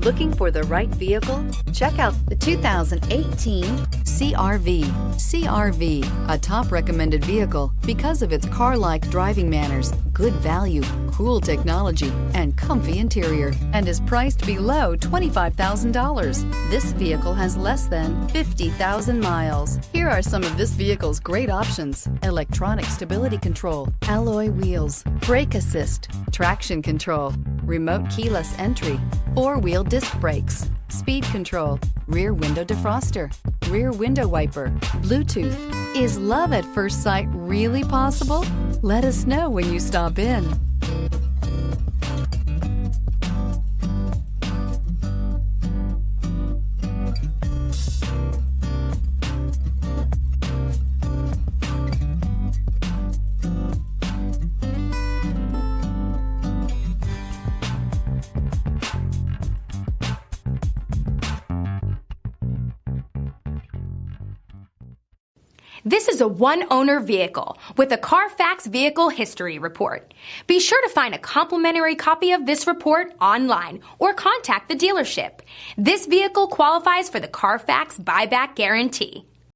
Looking for the right vehicle? Check out the 2018 CR-V. CR-V, a top recommended vehicle because of its car-like driving manners, good value, cool technology, and comfy interior, and is priced below $25,000. This vehicle has less than 50,000 miles. Here are some of this vehicle's great options: electronic stability control, alloy wheels, brake assist, traction control, remote keyless entry, four-wheel disc brakes, speed control, rear window defroster, rear window wiper, Bluetooth. Is love at first sight really possible? Let us know when you stop in. This is a one-owner vehicle with a Carfax Vehicle History Report. Be sure to find a complimentary copy of this report online or contact the dealership. This vehicle qualifies for the Carfax Buyback Guarantee.